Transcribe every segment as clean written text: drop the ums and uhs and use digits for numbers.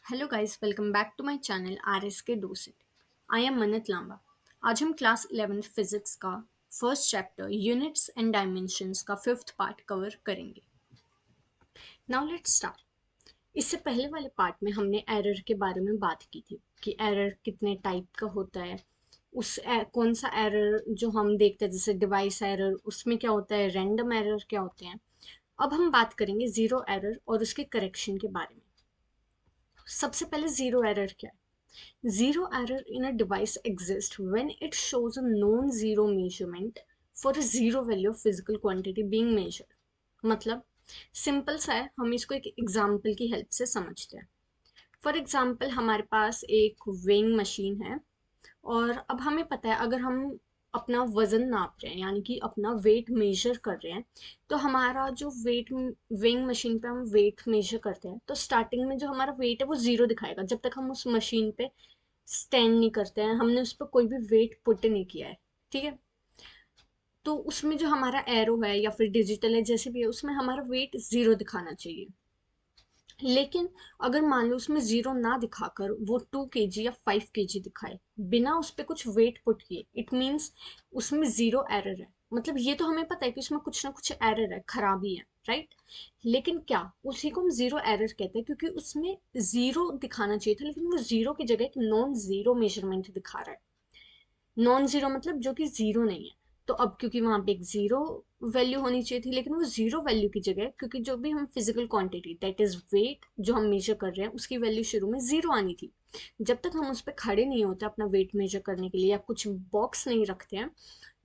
Hello guys, welcome back to my channel R S K डोसेट। I am Manat Lamba. आज हम class 11th physics का first chapter units and dimensions का fifth part cover करेंगे। Now let's start. इससे पहले वाले पार्ट में हमने एरर के बारे में बात की थी कि एरर कितने टाइप का होता है। कौन सा एरर जो हम देखते हैं जैसे डिवाइस एरर, उसमें क्या होता है, रैंडम एरर क्या होते हैं। अब हम बात करेंगे जीरो एरर और उसके करेक्शन के बारे में। सबसे पहले जीरो एरर क्या है? Zero error in a device exists when it shows a non-zero measurement for a zero value of physical quantity being measured. मतलब सिंपल सा है, हम इसको एक एग्जाम्पल की हेल्प से समझते हैं। फॉर एग्जाम्पल हमारे पास एक वेइंग मशीन है और अब हमें पता है अगर हम अपना वजन नाप रहे हैं यानी कि अपना वेट मेजर कर रहे हैं, तो हमारा जो वेट वेइंग मशीन पे हम वेट मेजर करते हैं तो स्टार्टिंग में जो हमारा वेट है वो जीरो दिखाएगा जब तक हम उस मशीन पे स्टैंड नहीं करते हैं, हमने उस पर कोई भी वेट पुट नहीं किया है। ठीक है, तो उसमें जो हमारा एरो है या फिर डिजिटल है जैसे भी है, उसमें हमारा वेट जीरो दिखाना चाहिए। लेकिन अगर मान लो उसमें जीरो ना दिखाकर वो 2 kg या 5 kg दिखाए बिना उस पर कुछ वेट पुट किए, इट मीन्स उसमें जीरो एरर है। मतलब ये तो हमें पता है कि उसमें कुछ ना कुछ एरर है, खराबी है, राइट। लेकिन क्या उसी को हम जीरो एरर कहते हैं क्योंकि उसमें जीरो दिखाना चाहिए था लेकिन वो जीरो की जगह एक नॉन जीरो मेजरमेंट दिखा रहा है। नॉन जीरो मतलब जो कि जीरो नहीं है। तो अब क्योंकि वहां पे एक जीरो वैल्यू होनी चाहिए थी लेकिन वो जीरो वैल्यू की जगह, क्योंकि जो भी हम physical quantity that is weight जो हम मेजर कर रहे हैं उसकी वैल्यू शुरू में जीरो आनी थी। जब तक हम उस पर खड़े नहीं होते अपना वेट मेजर करने के लिए या कुछ बॉक्स नहीं रखते हैं,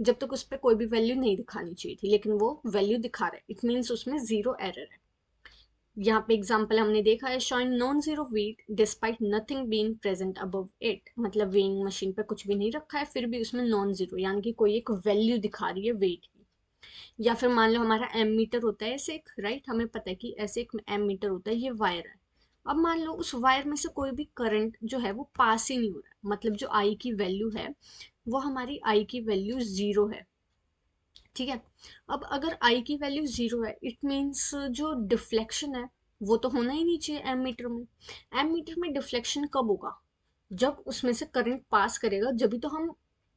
जब तक उस पर कोई भी वैल्यू नहीं दिखानी चाहिए थी, लेकिन वो वैल्यू दिखा रहा है, इट मीन्स उसमें जीरो एरर है। यहाँ पे एग्जाम्पल हमने देखा है, showing non zero weight despite nothing being present above it. मतलब वेइंग मशीन पे कुछ भी नहीं रखा है फिर भी उसमें नॉन जीरो यानी कि कोई एक वैल्यू दिखा रही है वेट की। या फिर मान लो हमारा एम मीटर होता है ऐसे एक, राइट, हमें पता है कि ऐसे एक एम मीटर होता है, ये वायर है। अब मान लो उस वायर में से कोई भी करंट जो है वो पास ही नहीं हो रहा है, मतलब जो आई की वैल्यू है वो हमारी आई की वैल्यू जीरो है। ठीक है, अब अगर आई की वैल्यू जीरो है इट मीन्स जो डिफ्लेक्शन है वो तो होना ही नहीं चाहिए एम मीटर में। एम मीटर में डिफ्लेक्शन कब होगा? जब उसमें से करंट पास करेगा, जब भी तो हम,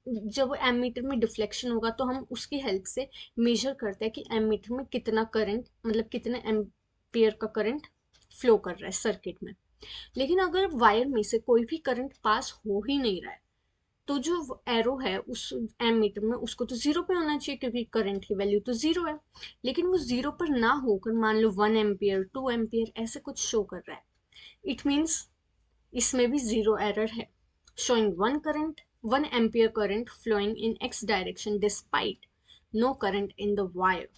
जब एम मीटर में डिफ्लेक्शन होगा तो हम उसकी हेल्प से मेजर करते हैं कि एम मीटर में कितना करंट, मतलब कितने एम्पियर का करंट फ्लो कर रहा है सर्किट में। लेकिन अगर वायर में से कोई भी करंट पास हो ही नहीं रहा है, तो जो एरो है उस एम मीटर में उसको तो जीरो पे होना चाहिए क्योंकि करंट की वैल्यू तो जीरो है। लेकिन वो जीरो पर ना होकर मान लो 1 एम्पियर 2 एम्पियर ऐसे कुछ शो कर रहा है, इट मीन्स इसमें भी जीरो एरर है। Showing one ampere current flowing in x direction despite no current in the wire.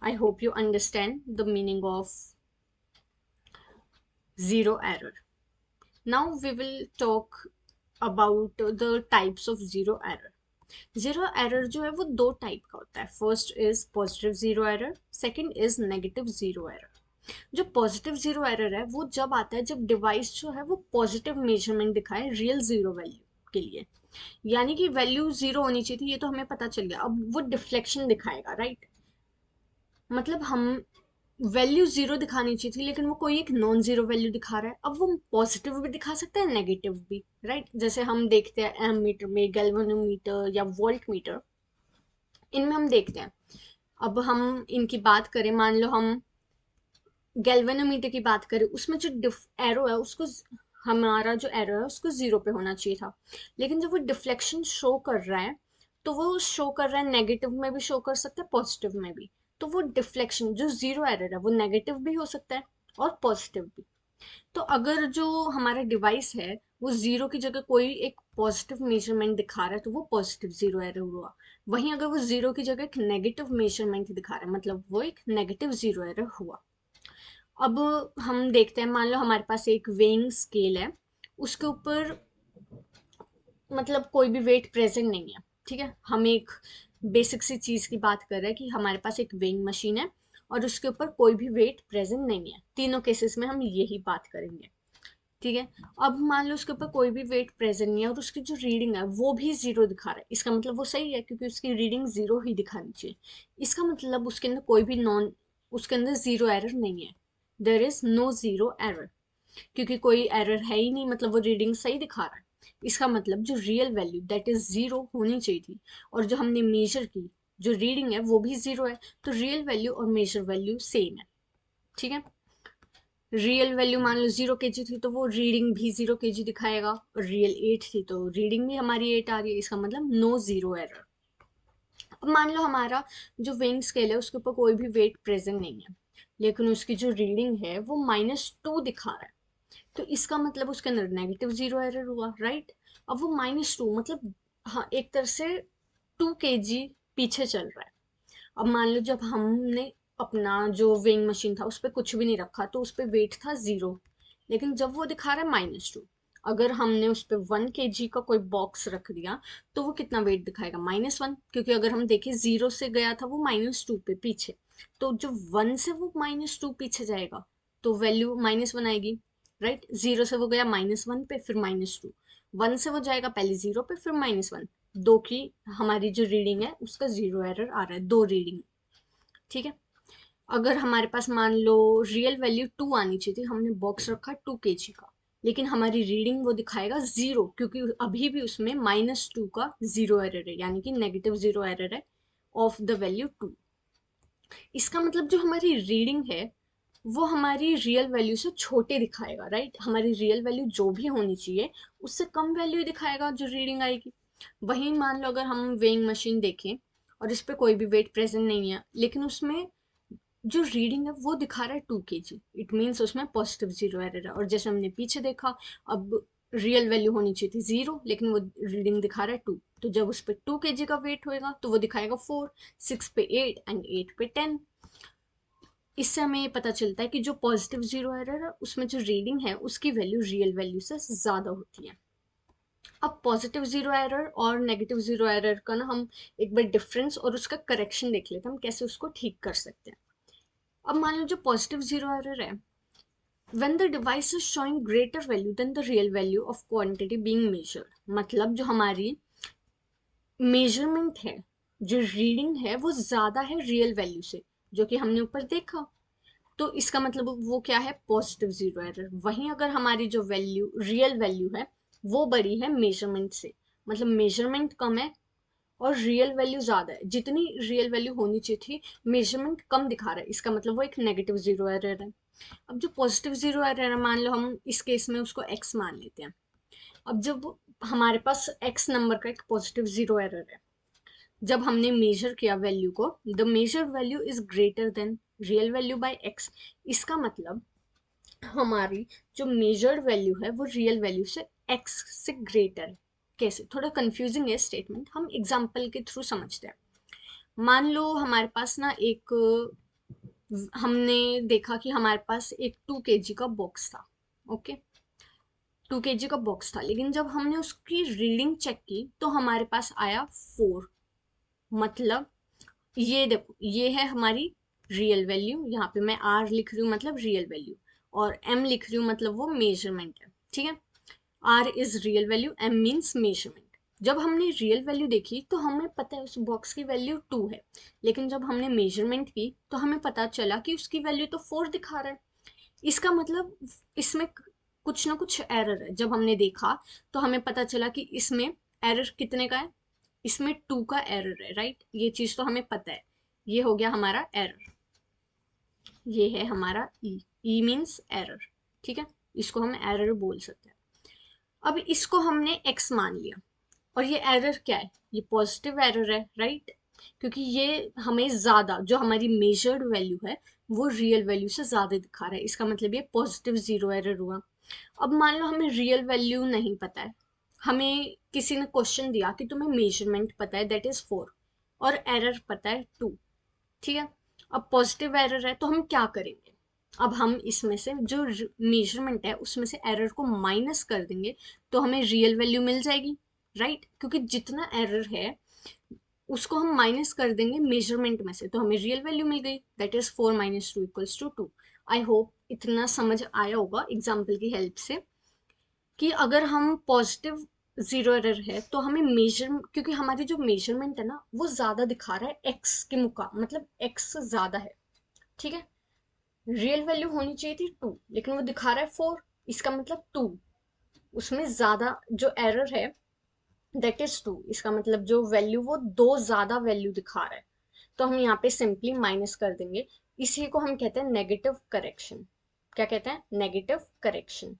I hope you understand the meaning of zero error. Now we will talk about the types of zero error. Zero error जो है वो दो type का होता है। First is positive zero error, second is negative zero error. जो positive zero error है वो जब आता है जब डिवाइस जो है वो पॉजिटिव मेजरमेंट दिखाए रियल जीरो वैल्यू के लिए। यानी कि वैल्यू जीरो होनी चाहिए थी, ये तो हमें पता चल गया, अब वो डिफ्लेक्शन दिखाएगा, राइट। मतलब हम वैल्यू जीरो दिखानी चाहिए थी लेकिन वो कोई एक नॉन जीरो वैल्यू दिखा रहा है। अब वो पॉजिटिव भी दिखा सकता है, नेगेटिव भी, राइट। जैसे हम देखते हैं एम मीटर में गैल्वेनोमीटर या वोल्ट मीटर, इनमें हम देखते हैं। अब हम इनकी बात करें, मान लो हम गैल्वेनोमीटर की बात करें, उसमें जो एरो है उसको, हमारा जो एरो है उसको जीरो पे होना चाहिए था। लेकिन जब वो डिफ्लेक्शन शो कर रहा है तो वो शो कर रहा है नेगेटिव में भी शो कर सकता है पॉजिटिव में भी। तो वो डिफ्लेक्शन जो जीरो एरर है वो नेगेटिव भी हो सकता है और पॉजिटिव भी। तो अगर जो हमारा डिवाइस है वो जीरो की जगह कोई एक पॉजिटिव मेजरमेंट दिखा रहा है तो वो पॉजिटिव जीरो एरर हुआ। वहीं अगर वो जीरो की जगह एक नेगेटिव मेजरमेंट दिखा रहा है मतलब वो एक नेगेटिव जीरो एरर हुआ। अब हम देखते हैं, मान लो हमारे पास एक वेइंग स्केल है, उसके ऊपर मतलब कोई भी वेट प्रेजेंट नहीं है। ठीक है, हम एक बेसिक सी चीज की बात कर रहे हैं कि हमारे पास एक वेइंग मशीन है और उसके ऊपर कोई भी वेट प्रेजेंट नहीं है। तीनों केसेस में हम यही बात करेंगे। ठीक है, अब मान लो उसके ऊपर कोई भी वेट प्रेजेंट नहीं है और उसकी जो रीडिंग है वो भी जीरो दिखा रहा है, इसका मतलब वो सही है क्योंकि उसकी रीडिंग जीरो ही दिखानी चाहिए। इसका मतलब उसके अंदर कोई भी नॉन, उसके अंदर जीरो एरर नहीं है, there is no zero error. क्योंकि कोई एरर है ही नहीं, मतलब वो रीडिंग सही दिखा रहा है। इसका मतलब जो real value that is zero होनी चाहिए थी, और जो हमने मेजर की जो रीडिंग है वो भी जीरो है, तो रियल वैल्यू और मेजर वैल्यू सेम है। ठीक है, रियल वैल्यू मान लो 0 kg थी तो वो रीडिंग भी 0 kg दिखाएगा, और रियल 8 थी तो रीडिंग भी हमारी 8 आ रही है, इसका मतलब नो जीरो एरर। अब मान लो हमारा जो वेइंग स्केल है उसके ऊपर कोई भी वेट प्रेजेंट नहीं है, लेकिन उसकी जो रीडिंग है वो -2 दिखा रहा है, तो इसका मतलब उसके अंदर नेगेटिव जीरो एरर हुआ, राइट। अब वो -2 मतलब, हाँ, एक तरह से 2 kg पीछे चल रहा है। अब मान लो जब हमने अपना जो वेइंग मशीन था उस पर कुछ भी नहीं रखा तो उस पर वेट था 0, लेकिन जब वो दिखा रहा है -2, अगर हमने उस पर 1 kg का कोई बॉक्स रख दिया तो वो कितना वेट दिखाएगा, -1, क्योंकि अगर हम देखें 0 से गया था वो -2 पे पीछे, तो जो 1 से वो -2 पीछे जाएगा तो वैल्यू -1 आएगी, राइट। 0 से वो गया -1 पे, फिर -2, 1 से वो जाएगा पहले 0 पे फिर -1, दो की हमारी जो रीडिंग है उसका जीरो एरर आ रहा है, दो रीडिंग। ठीक है, अगर हमारे पास मान लो रियल वैल्यू 2 आनी चाहिए थी, हमने बॉक्स रखा 2 kg का, लेकिन हमारी रीडिंग वो दिखाएगा 0, क्योंकि अभी भी उसमें -2 का जीरो एरर है, यानी कि नेगेटिव जीरो एरर है ऑफ द वैल्यू 2। इसका मतलब जो हमारी रीडिंग है वो हमारी रियल वैल्यू से छोटे दिखाएगा, राइट। हमारी रियल वैल्यू जो भी होनी चाहिए उससे कम वैल्यू दिखाएगा जो रीडिंग आएगी। वहीं मान लो अगर हम वेइंग मशीन देखें और इस पे कोई भी वेट प्रेजेंट नहीं है, लेकिन उसमें जो रीडिंग है वो दिखा रहा है 2 kg, इट मीन्स उसमें पॉजिटिव जीरो एरर है। और जैसे हमने पीछे देखा, अब रियल वैल्यू होनी चाहिए थी 0, लेकिन वो रीडिंग दिखा रहा है 2, तो जब उस पर 2 kg का वेट होएगा तो वो दिखाएगा 4, 6 पे 8 एंड 8 पे 10। इससे हमें ये पता चलता है कि जो पॉजिटिव जीरो एरर है उसमें जो रीडिंग है उसकी वैल्यू रियल वैल्यू से ज़्यादा होती है। अब पॉजिटिव जीरो एरर और नेगेटिव जीरो एरर का ना हम एक बार डिफरेंस और उसका करेक्शन देख लेते हैं, हम कैसे उसको ठीक कर सकते हैं। अब मान लो जो पॉजिटिव जीरो एरर है, when the device is showing greater value than the real value of quantity being measured, मतलब जो हमारी मेजरमेंट है, जो रीडिंग है वो ज़्यादा है रियल वैल्यू से, जो कि हमने ऊपर देखा, तो इसका मतलब वो क्या है, पॉजिटिव जीरो एरर। वहीं अगर हमारी जो वैल्यू रियल वैल्यू है वो बड़ी है मेजरमेंट से, मतलब मेजरमेंट कम है और रियल वैल्यू ज्यादा है, जितनी रियल वैल्यू होनी चाहिए थी मेजरमेंट कम दिखा रहा है, इसका मतलब वो एक नेगेटिव जीरो एरर है। अब जो पॉजिटिव जीरो एरर है, मान लो हम इस केस में उसको एक्स मान लेते हैं। अब जब हमारे पास एक्स नंबर का एक पॉजिटिव जीरो एरर है, जब हमने मेजर किया वैल्यू को, the measure value is greater than real value by x, इसका मतलब हमारी जो मेजर्ड वैल्यू है वो रियल वैल्यू से एक्स से ग्रेटर है। कैसे, थोड़ा कंफ्यूजिंग है स्टेटमेंट, हम एग्जांपल के थ्रू समझते हैं। मान लो हमारे पास ना एक, हमने देखा कि हमारे पास एक 2 kg का बॉक्स था, ओके, 2 kg का बॉक्स था, लेकिन जब हमने उसकी रीडिंग चेक की तो हमारे पास आया 4, मतलब ये देखो ये है हमारी रियल वैल्यू, यहाँ पे मैं आर लिख रही हूँ मतलब रियल वैल्यू, और एम लिख रही हूँ मतलब वो मेजरमेंट है। ठीक है, R is real value, M means measurement. जब हमने रियल वैल्यू देखी तो हमें पता है उस बॉक्स की वैल्यू 2 है, लेकिन जब हमने मेजरमेंट की तो हमें पता चला कि उसकी वैल्यू तो 4 दिखा रहा है। इसका मतलब इसमें कुछ ना कुछ एरर है। जब हमने देखा तो हमें पता चला कि इसमें एरर कितने का है, इसमें 2 का एरर है, राइट। ये चीज तो हमें पता है, ये हो गया हमारा एरर, ये है हमारा ई मीन्स एरर। ठीक है, इसको हम एरर बोल सकते हैं। अब इसको हमने एक्स मान लिया, और ये एरर क्या है, ये पॉजिटिव एरर है, राइट, क्योंकि ये हमें ज्यादा, जो हमारी मेजर्ड वैल्यू है वो रियल वैल्यू से ज्यादा दिखा रहा है, इसका मतलब ये पॉजिटिव जीरो एरर हुआ। अब मान लो हमें रियल वैल्यू नहीं पता है, हमें किसी ने क्वेश्चन दिया कि तुम्हें मेजरमेंट पता है दैट इज 4 और एरर पता है 2। ठीक है, अब पॉजिटिव एरर है तो हम क्या करेंगे, अब हम इसमें से जो मेजरमेंट है उसमें से एरर को माइनस कर देंगे तो हमें रियल वैल्यू मिल जाएगी, राइट, क्योंकि जितना एरर है उसको हम माइनस कर देंगे मेजरमेंट में से, तो हमें रियल वैल्यू मिल गई दैट इज 4 - 2 = 2। आई होप इतना समझ आया होगा एग्जाम्पल की हेल्प से, कि अगर हम पॉजिटिव जीरो एरर है तो हमें मेजर, क्योंकि हमारी जो मेजरमेंट है ना वो ज्यादा दिखा रहा है एक्स के मुकाबले, मतलब एक्स ज्यादा है। ठीक है, रियल वैल्यू होनी चाहिए थी 2, लेकिन वो दिखा रहा है 4, इसका मतलब 2, उसमें ज़्यादा जो एरर है दैट इज 2, इसका मतलब जो वैल्यू वो 2 ज़्यादा वैल्यू दिखा रहा है, तो हम यहाँ पे सिंपली माइनस कर देंगे। इसी को हम कहते हैं नेगेटिव करेक्शन। क्या कहते हैं? Negative correction.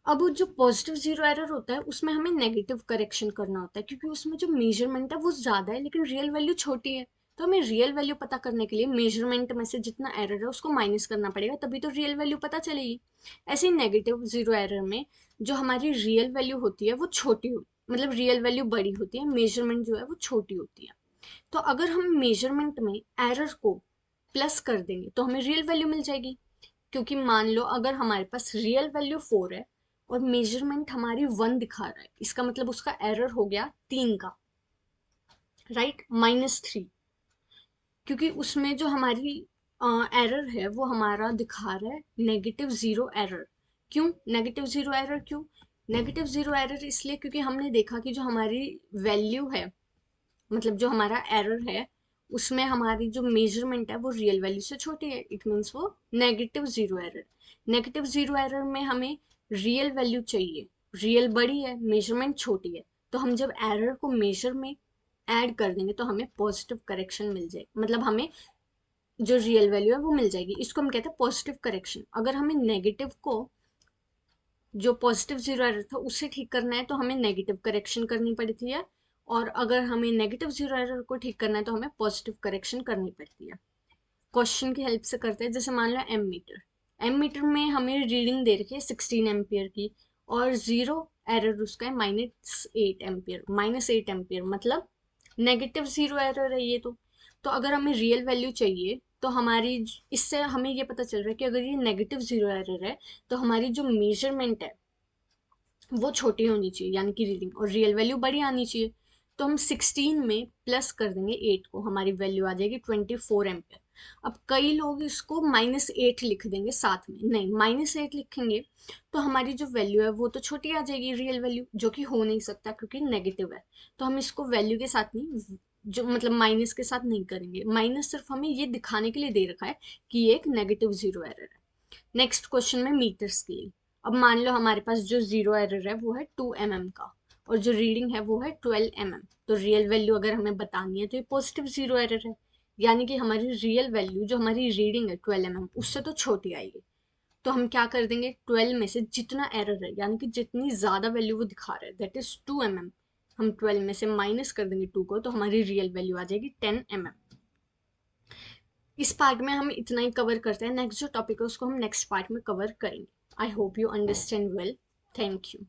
अब वो जो पॉजिटिव जीरो एरर होता है उसमें हमें नेगेटिव करेक्शन करना होता है, क्योंकि उसमें जो मेजरमेंट है वो ज्यादा है लेकिन रियल वैल्यू छोटी है। तो हमें रियल वैल्यू पता करने के लिए मेजरमेंट में से जितना एरर है उसको माइनस करना पड़ेगा, तभी तो रियल वैल्यू पता चलेगी। ऐसे ही नेगेटिव जीरो एरर में जो हमारी रियल वैल्यू होती है वो छोटी हो, मतलब रियल वैल्यू बड़ी होती है, मेजरमेंट जो है वो छोटी होती है। तो अगर हम मेजरमेंट में एरर को प्लस कर देंगे तो हमें रियल वैल्यू मिल जाएगी। क्योंकि मान लो अगर हमारे पास रियल वैल्यू 4 है और मेजरमेंट हमारी 1 दिखा रहा है, इसका मतलब उसका एरर हो गया 3 का, राइट, -3। क्योंकि उसमें जो हमारी एरर है वो हमारा दिखा रहा है नेगेटिव जीरो एरर। क्यों नेगेटिव जीरो एरर? क्यों नेगेटिव जीरो एरर? इसलिए क्योंकि हमने देखा कि जो हमारी वैल्यू है, मतलब जो हमारा एरर है, उसमें हमारी जो मेजरमेंट है वो रियल वैल्यू से छोटी है, इट मीन्स वो negative zero error. Negative zero error में हमें रियल वैल्यू चाहिए, रियल बड़ी है, मेजरमेंट छोटी है, तो हम जब एरर को मेजर में ऐड कर देंगे तो हमें पॉजिटिव करेक्शन मिल जाए, मतलब हमें जो रियल वैल्यू है वो मिल जाएगी। इसको हम कहते हैं पॉजिटिव करेक्शन। अगर हमें नेगेटिव को, जो पॉजिटिव जीरो एरर था उसे ठीक करना है तो हमें नेगेटिव करेक्शन करनी पड़ती है, और अगर हमें नेगेटिव जीरो एरर को ठीक करना है तो हमें पॉजिटिव करेक्शन करनी पड़ती है। क्वेश्चन की हेल्प से करते हैं। जैसे मान लो एम मीटर, एम मीटर में हमें रीडिंग दे रखी है 16 एम्पियर की, और जीरो एरर उसका है -8 एम्पियर। -8 एम्पियर मतलब नेगेटिव जीरो एरर है ये तो अगर हमें रियल वैल्यू चाहिए तो हमारी इससे हमें ये पता चल रहा है कि अगर ये नेगेटिव जीरो एरर है तो हमारी जो मेजरमेंट है वो छोटी होनी चाहिए, यानी कि रीडिंग, और रियल वैल्यू बड़ी आनी चाहिए। तो हम 16 में प्लस कर देंगे 8 को, हमारी वैल्यू आ जाएगी 24 एम्पियर। अब कई लोग इसको -8 लिख देंगे साथ में, नहीं, -8 लिखेंगे तो हमारी जो वैल्यू है वो तो छोटी आ जाएगी रियल वैल्यू, जो कि हो नहीं सकता क्योंकि नेगेटिव है। तो हम इसको वैल्यू के साथ नहीं, जो मतलब माइनस के साथ नहीं करेंगे। माइनस सिर्फ हमें ये दिखाने के लिए दे रखा है कि ये एक नेगेटिव जीरो एरर है। नेक्स्ट क्वेश्चन में मीटर्स के लिए। अब मान लो हमारे पास जो जीरो एरर है वो है 2 mm का, और जो रीडिंग है वो है 12 mm। तो रियल वैल्यू अगर हमें बतानी है तो ये पॉजिटिव जीरो एरर है, यानी कि हमारी रियल वैल्यू जो हमारी रीडिंग है 12 mm उससे तो छोटी आएगी। तो हम क्या कर देंगे, 12 में से जितना एरर है, यानी कि जितनी ज्यादा वैल्यू वो दिखा रहा है दैट इज 2 mm, हम 12 में से माइनस कर देंगे 2 को, तो हमारी रियल वैल्यू आ जाएगी 10 mm। इस पार्ट में हम इतना ही कवर करते हैं। नेक्स्ट जो टॉपिक है उसको हम नेक्स्ट पार्ट में कवर करेंगे। आई hope you understand well. Thank you.